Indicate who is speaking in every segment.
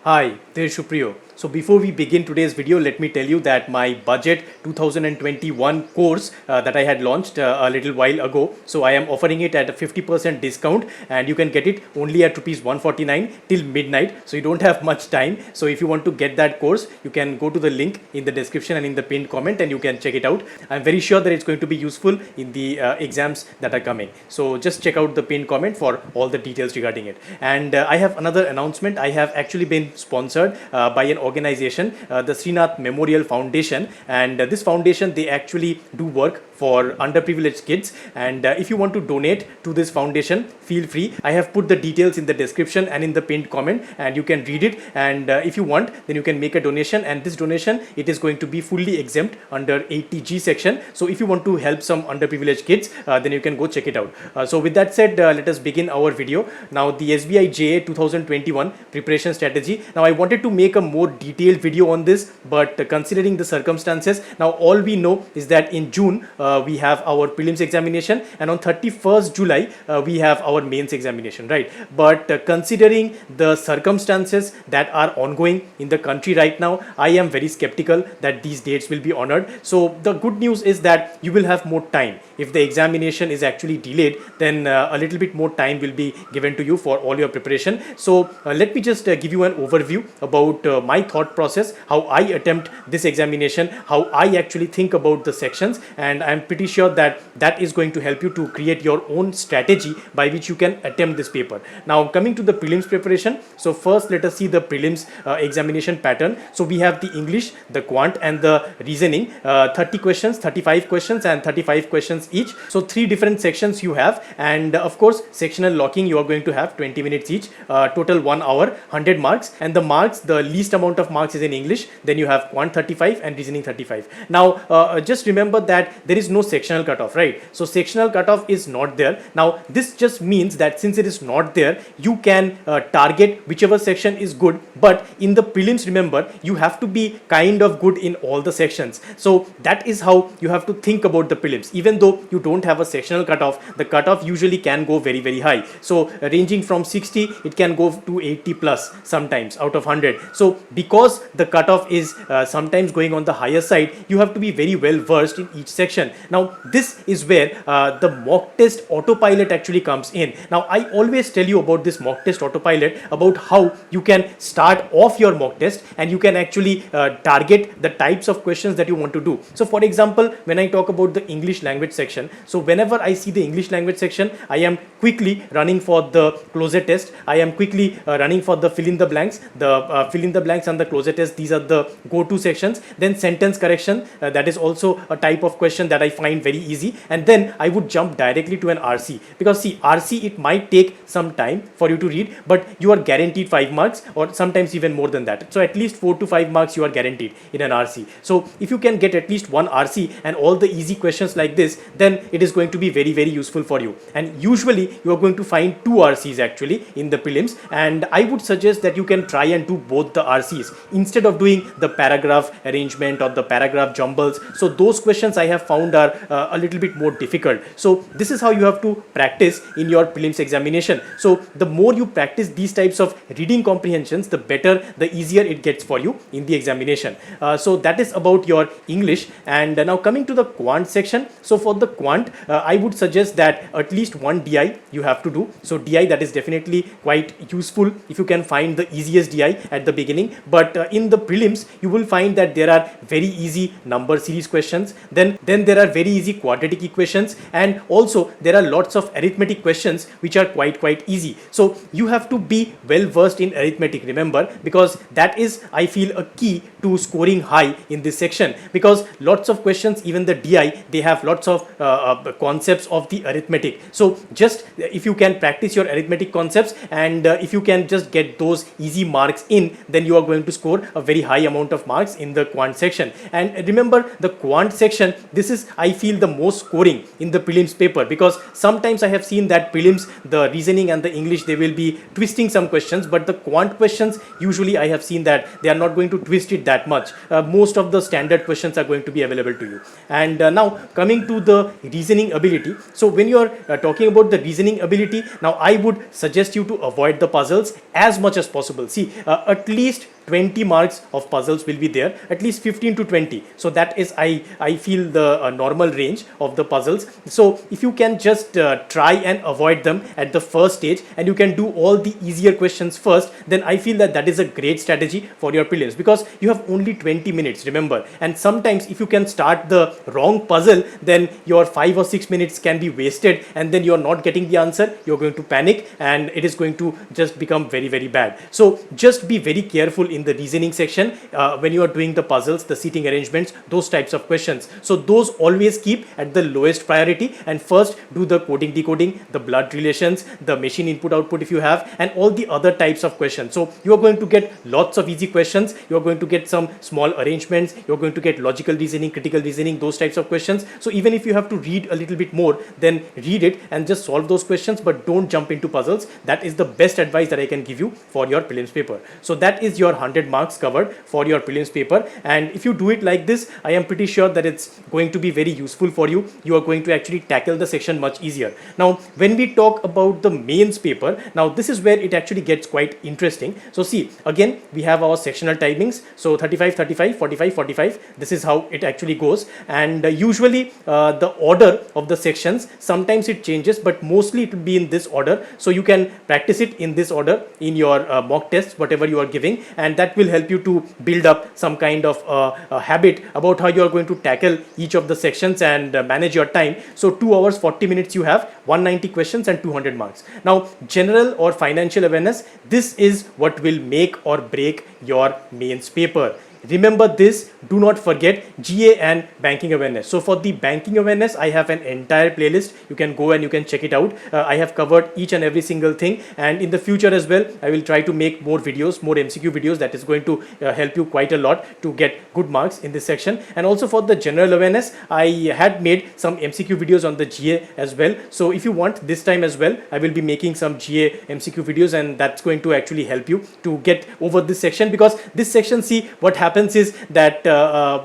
Speaker 1: Hi, this is Supriyo. So before we begin today's video, let me tell you that my budget 2021 course that I had launched a little while ago. So I am offering it at a 50% discount and you can get it only at rupees 149 till midnight. So you don't have much time. So if you want to get that course, you can go to the link in the description and in the pinned comment and you can check it out. I'm very sure that it's going to be useful in the exams that are coming. So just check out the pinned comment for all the details regarding it. And I have another announcement. I have actually been sponsored by an organization, the SRINATH Memorial Foundation, and this foundation, they actually do work for underprivileged kids. And if you want to donate to this foundation, feel free. I have put the details in the description and in the pinned comment and you can read it, and if you want, then you can make a donation, and this donation, it is going to be fully exempt under 80G section. So if you want to help some underprivileged kids, then you can go check it out. So with that said, let us begin our video. Now the SBI JA 2021 preparation strategy. Now I wanted to make a more detailed video on this, but considering the circumstances, now all we know is that in June we have our prelims examination, and on 31st July we have our mains examination, right? But considering the circumstances that are ongoing in the country right now, I am very skeptical that these dates will be honored. So the good news is that you will have more time. If the examination is actually delayed, then a little bit more time will be given to you for all your preparation. So let me just give you an overview about my thought process, how I attempt this examination, how I actually think about the sections, and I'm pretty sure that that is going to help you to create your own strategy by which you can attempt this paper. Now coming to the prelims preparation, so first let us see the prelims examination pattern. So we have the English, the quant and the reasoning, 30 questions, 35 questions and 35 questions each. So three different sections you have, and of course sectional locking you are going to have 20 minutes each, total 1 hour, 100 marks, and the marks, the least amount of marks is in English, then you have quant 35 and reasoning 35. Now just remember that there is no sectional cutoff, right? So sectional cutoff is not there. Now this just means that since it is not there, you can target whichever section is good, but in the prelims, remember, you have to be kind of good in all the sections. So that is how you have to think about the prelims. Even though you don't have a sectional cutoff, the cutoff usually can go very, very high. So ranging from 60, it can go to 80 plus sometimes out of 100. So because the cutoff is sometimes going on the higher side, you have to be very well versed in each section. Now this is where the mock test autopilot actually comes in. Now I always tell you about this mock test autopilot, about how you can start off your mock test and you can actually target the types of questions that you want to do. So for example, when I talk about the English language section, so whenever I see the English language section, I am quickly running for the closet test. I am quickly running for the fill in the blanks. The fill in the blanks and the closet test, these are the go-to sections. Then sentence correction, that is also a type of question that I find very easy. And then I would jump directly to an RC, because see, RC, it might take some time for you to read, but you are guaranteed 5 marks or sometimes even more than that. So at least 4 to 5 marks you are guaranteed in an RC. So if you can get at least one RC and all the easy questions like this, then it is going to be very, very useful for you. And usually you are going to find 2 RCs actually in the prelims, and I would suggest that you can try and do both the RCs instead of doing the paragraph arrangement or the paragraph jumbles. So those questions I have found are a little bit more difficult. So this is how you have to practice in your prelims examination. So the more you practice these types of reading comprehensions, the better, the easier it gets for you in the examination. So that is about your English. And now coming to the quant section. So for the quant, I would suggest that at least one DI you have to do. So DI, that is definitely quite useful if you can find the easiest DI at the beginning. But in the prelims, you will find that there are very easy number series questions. Then there are very easy quadratic equations, and also there are lots of arithmetic questions which are quite easy. So you have to be well versed in arithmetic, remember, because that is, I feel, a key to scoring high in this section, because lots of questions, even the DI, they have lots of concepts of the arithmetic. So just if you can practice your arithmetic concepts and if you can just get those easy marks in, then you are going to score a very high amount of marks in the quant section. And remember, the quant section, this is I feel the most scoring in the prelims paper, because sometimes I have seen that prelims, the reasoning and the English, they will be twisting some questions, but the quant questions, usually I have seen that they are not going to twist it that much. Most of the standard questions are going to be available to you. And now coming to the reasoning ability. So when you are talking about the reasoning ability, now I would suggest you to avoid the puzzles as much as possible. See, at least 20 marks of puzzles will be there, at least 15 to 20. So that is, I feel, the normal range of the puzzles. So if you can just try and avoid them at the first stage, and you can do all the easier questions first, then I feel that that is a great strategy for your prelims, because you have only 20 minutes, remember. And sometimes if you can start the wrong puzzle, then your 5 or 6 minutes can be wasted, and then you're not getting the answer, you're going to panic, and it is going to just become very, very bad. So just be very careful in the reasoning section when you are doing the puzzles, the seating arrangements, those types of questions. So those always keep at the lowest priority, and first do the coding decoding, the blood relations, the machine input output if you have, and all the other types of questions. So you are going to get lots of easy questions, you are going to get some small arrangements, you are going to get logical reasoning, critical reasoning, those types of questions. So even if you have to read a little bit more, then read it and just solve those questions, but don't jump into puzzles. That is the best advice that I can give you for your prelims paper. So that is your 100 marks covered for your prelims paper. And if you do it like this, I am pretty sure that it's going to be very useful for you. You are going to actually tackle the section much easier. Now when we talk about the mains paper, now this is where it actually gets quite interesting. So see, again we have our sectional timings. So 35, 35, 45, 45, this is how it actually goes. And usually the order of the sections, sometimes it changes, but mostly it will be in this order. So you can practice it in this order in your mock tests, whatever you are giving, and that will help you to build up some kind of a habit about how you are going to tackle each of the sections and manage your time. So 2 hours 40 minutes you have, 190 questions and 200 marks. Now general or financial awareness, this is what will make or break your mains paper. Remember this, do not forget GA and banking awareness. So for the banking awareness, I have an entire playlist. You can go and you can check it out. I have covered each and every single thing, and in the future as well, I will try to make more videos, more MCQ videos that is going to help you quite a lot to get good marks in this section. And also for the general awareness, I had made some MCQ videos on the GA as well. So if you want, this time as well, I will be making some GA MCQ videos, and that's going to actually help you to get over this section, because this section, see, what happens is that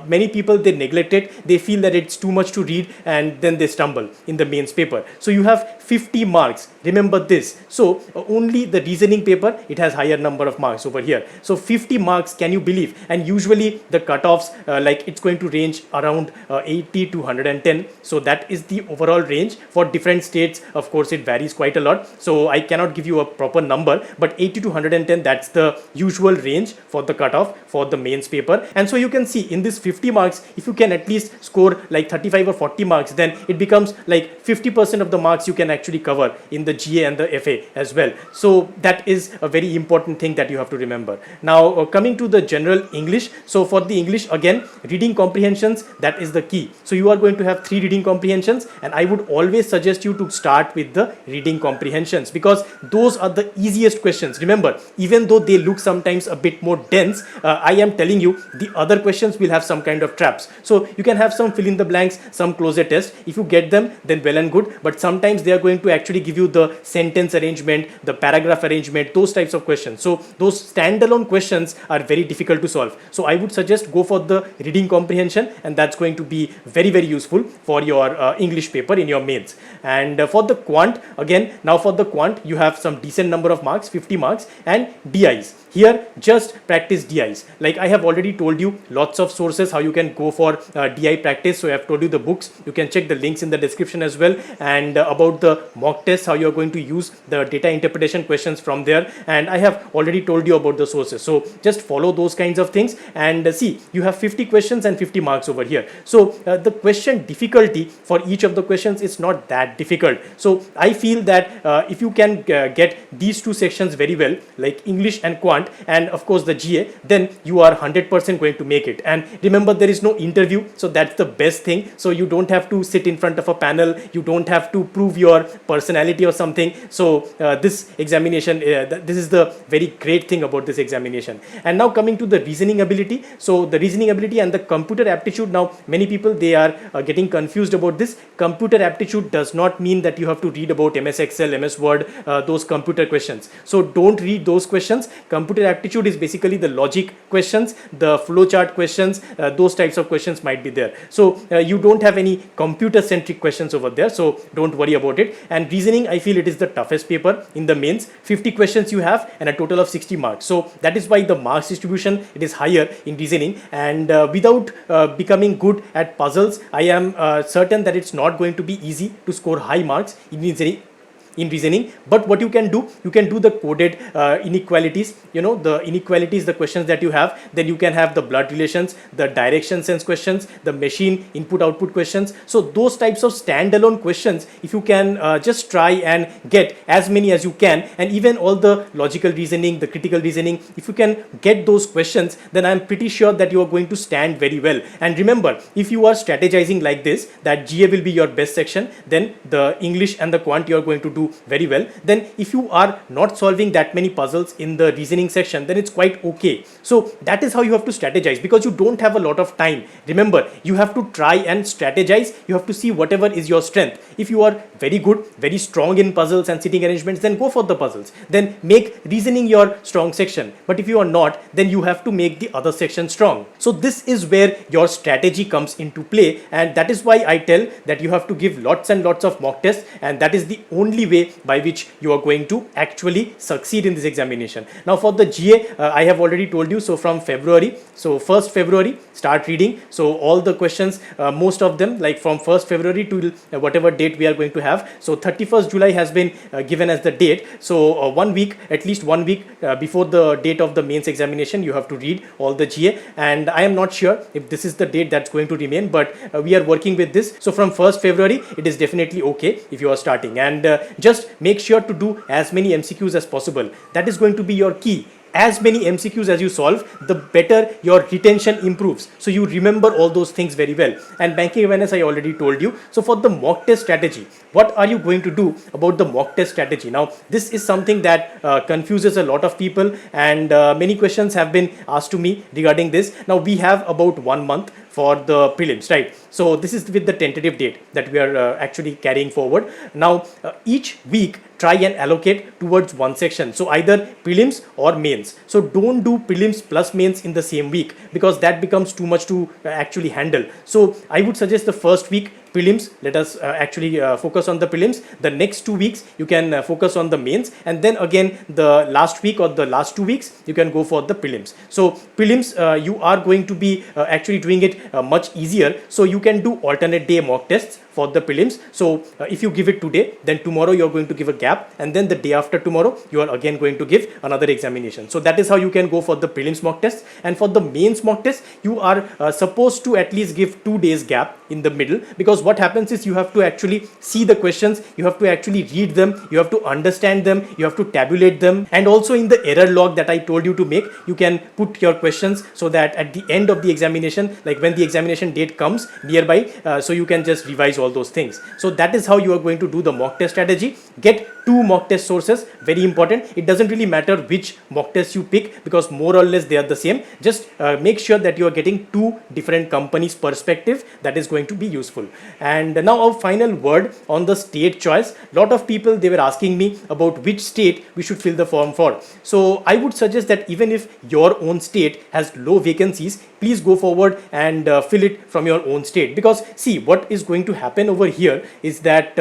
Speaker 1: many people, they neglect it, they feel that it's too much to read, and then they stumble in the mains paper. So you have 50 marks, remember this. So only the reasoning paper, it has higher number of marks over here. So 50 marks, can you believe? And usually the cutoffs, like it's going to range around 80 to 110. So that is the overall range. For different states, of course, it varies quite a lot. So I cannot give you a proper number, but 80 to 110, that's the usual range for the cutoff for the mains paper. And so you can see in this 50 marks, if you can at least score like 35 or 40 marks, then it becomes like 50% of the marks you can actually cover in the GA and the FA as well. So that is a very important thing that you have to remember. Now coming to the general English. So for the English, again, reading comprehensions, that is the key. So you are going to have 3 reading comprehensions, and I would always suggest you to start with the reading comprehensions, because those are the easiest questions. Remember, even though they look sometimes a bit more dense, I am telling you, the other questions will have some kind of traps. So you can have some fill in the blanks, some closure test. If you get them, then well and good, but sometimes they are going to actually give you the sentence arrangement, the paragraph arrangement, those types of questions. So those standalone questions are very difficult to solve. So I would suggest go for the reading comprehension, and that's going to be very, very useful for your English paper in your mains. And for the quant, again, now for the quant, you have some decent number of marks, 50 marks, and DIs. Here, just practice DIs. Like I have already told you lots of sources how you can go for DI practice. So I have told you the books. You can check the links in the description as well. And about the mock tests, how you are going to use the data interpretation questions from there. And I have already told you about the sources. So just follow those kinds of things. And see, you have 50 questions and 50 marks over here. So the question difficulty for each of the questions is not that difficult. So I feel that if you can get these 2 sections very well, like English and quant, and of course the GA, then you are 100% 100% going to make it. And remember, there is no interview, so that's the best thing. So you don't have to sit in front of a panel, you don't have to prove your personality or something. So this examination, this is the very great thing about this examination. And now coming to the reasoning ability. So the reasoning ability and the computer aptitude, now many people, they are getting confused about this. Computer aptitude does not mean that you have to read about MS Excel, MS Word, those computer questions. So don't read those questions. Computer aptitude is basically the logic questions, the flowchart questions, those types of questions might be there. So you don't have any computer centric questions over there, so don't worry about it. And reasoning, I feel it is the toughest paper in the mains. 50 questions you have and a total of 60 marks. So that is why the marks distribution, it is higher in reasoning. And without becoming good at puzzles, I am certain that it's not going to be easy to score high marks in reasoning. But what you can do the coded inequalities, the inequalities, the questions that you have. Then you can have the blood relations, the direction sense questions, the machine input output questions. So those types of standalone questions, if you can just try and get as many as you can, and even all the logical reasoning, the critical reasoning, if you can get those questions, then I'm pretty sure that you are going to stand very well. And remember, if you are strategizing like this, that GA will be your best section, then the English and the quant you are going to do very well. Then if you are not solving that many puzzles in the reasoning section, then it's quite okay. So that is how you have to strategize, because you don't have a lot of time. Remember, you have to try and strategize. You have to see whatever is your strength. If you are very good, very strong in puzzles and sitting arrangements, then go for the puzzles. Then make reasoning your strong section. But if you are not, then you have to make the other section strong. So this is where your strategy comes into play, and that is why I tell that you have to give lots and lots of mock tests, and that is the only way by which you are going to actually succeed in this examination. Now for the GA, I have already told you. So from February, so 1st February, start reading. So all the questions, most of them, like from 1st February to whatever date we are going to have. So 31st July has been given as the date. So 1 week, at least 1 week before the date of the mains examination, you have to read all the GA. And I am not sure if this is the date that's going to remain, but we are working with this. So from 1st February, it is definitely okay if you are starting. And just make sure to do as many MCQs as possible. That is going to be your key. As many MCQs as you solve, the better your retention improves. So you remember all those things very well. And banking awareness, I already told you. So for the mock test strategy, what are you going to do about the mock test strategy? Now, this is something that confuses a lot of people, and many questions have been asked to me regarding this. Now, we have about 1 month for the prelims, right? So this is with the tentative date that we are actually carrying forward. Now, each week, try and allocate towards one section. So either prelims or mains. So don't do prelims plus mains in the same week, because that becomes too much to actually handle. So I would suggest the first week prelims, let us actually focus on the prelims. The next 2 weeks you can focus on the mains, and then again the last week or the last 2 weeks you can go for the prelims. So prelims, you are going to be actually doing it much easier. So you can do alternate day mock tests for the prelims. So if you give it today, then tomorrow you're going to give a gap, and then the day after tomorrow you are again going to give another examination. So that is how you can go for the prelims mock test. And for the mains mock test, you are supposed to at least give 2 days gap in the middle, because what happens is you have to actually see the questions, you have to actually read them, you have to understand them, you have to tabulate them. And also in the error log that I told you to make, you can put your questions so that at the end of the examination, like when the examination date comes nearby, so you can just revise all those things. So that is how you are going to do the mock test strategy. Get 2 mock test sources, very important. It doesn't really matter which mock test you pick, because more or less they are the same. Just make sure that you are getting 2 different companies' perspective. That is going to be useful. And now our final word on the state choice. Lot of people, they were asking me about which state we should fill the form for. So I would suggest that even if your own state has low vacancies, please go forward and fill it from your own state. Because see, what is going to happen over here is that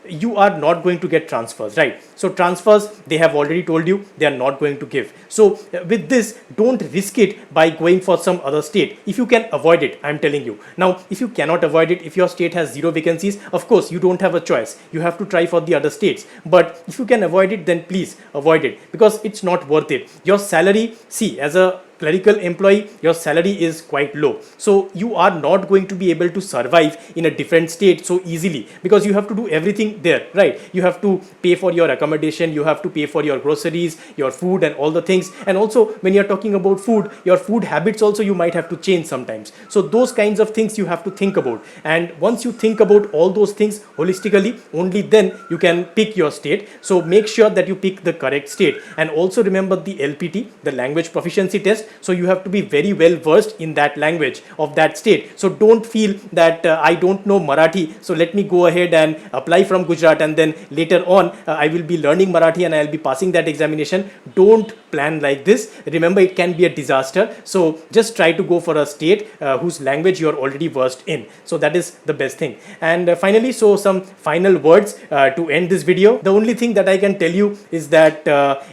Speaker 1: you are not going to get transfers, right? So transfers, they have already told you they are not going to give. So with this, don't risk it by going for some other state. If you can avoid it, I'm telling you. Now, if you cannot avoid it, if your state has 0 vacancies, of course you don't have a choice. You have to try for the other states. But if you can avoid it, then please avoid it, because it's not worth it. Your salary, see, as a clerical employee, your salary is quite low. So you are not going to be able to survive in a different state so easily, because you have to do everything there, right? You have to pay for your accommodation, you have to pay for your groceries, your food and all the things. And also when you're talking about food, your food habits also you might have to change sometimes. So those kinds of things you have to think about. And once you think about all those things holistically, only then you can pick your state. So make sure that you pick the correct state. And also remember the LPT, the language proficiency test. So you have to be very well versed in that language of that state. So don't feel that I don't know Marathi, so let me go ahead and apply from Gujarat, and then later on I will be learning Marathi and I'll be passing that examination. Don't plan like this. Remember, it can be a disaster. So just try to go for a state whose language you're already versed in. So that is the best thing. And finally, so some final words to end this video. The only thing that I can tell you is that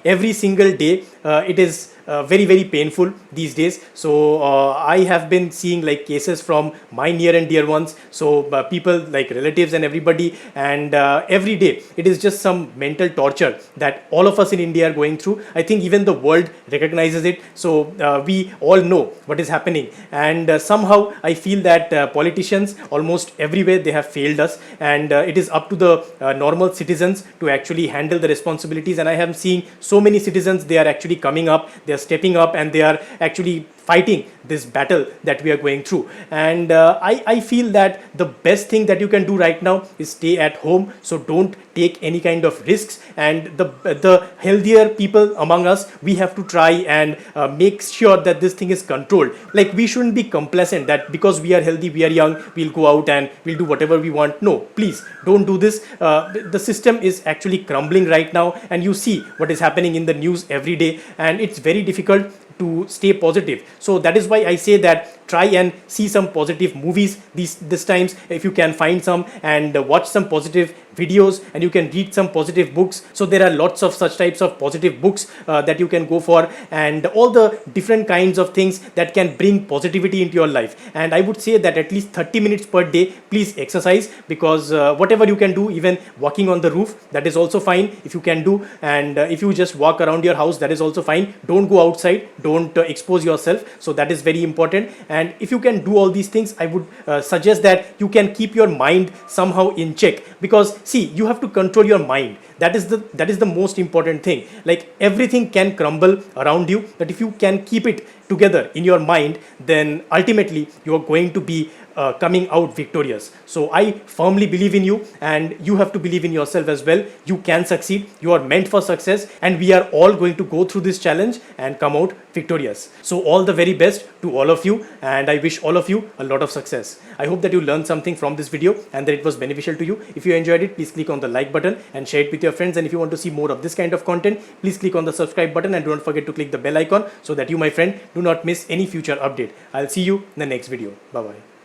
Speaker 1: every single day it is very painful these days. So I have been seeing like cases from my near and dear ones, so people like relatives and everybody, and every day it is just some mental torture that all of us in India are going through. I think even the world recognizes it. So we all know what is happening, and somehow I feel that politicians almost everywhere, they have failed us, and it is up to the normal citizens to actually handle the responsibilities. And I have seen so many citizens, they are actually coming up, they are stepping up, and they are actually fighting this battle that we are going through. And I feel that the best thing that you can do right now is stay at home. So don't take any kind of risks, and the healthier people among us, we have to try and make sure that this thing is controlled. Like, we shouldn't be complacent that because we are healthy, we are young, we'll go out and we'll do whatever we want. No, please don't do this. The system is actually crumbling right now, and you see what is happening in the news every day, and it's very difficult to stay positive. So that is why I say that try and see some positive movies this times, if you can find some, and watch some positive videos, and you can read some positive books. So there are lots of such types of positive books that you can go for, and all the different kinds of things that can bring positivity into your life. And I would say that at least 30 minutes per day, please exercise, because whatever you can do, even walking on the roof, that is also fine if you can do. And if you just walk around your house, that is also fine. Don't go outside, don't expose yourself. So that is very important. And if you can do all these things, I would suggest that you can keep your mind somehow in check, because see, you have to control your mind. That is the most important thing. Like, everything can crumble around you, but if you can keep it together in your mind, then ultimately you are going to be coming out victorious. So I firmly believe in you, and you have to believe in yourself as well. You can succeed. You are meant for success, and we are all going to go through this challenge and come out victorious. So all the very best to all of you, and I wish all of you a lot of success. I hope that you learned something from this video and that it was beneficial to you. If you enjoyed it, please click on the like button and share it with your friends. And if you want to see more of this kind of content, please click on the subscribe button, and don't forget to click the bell icon so that you, my friend, do not miss any future update. I'll see you in the next video. Bye bye.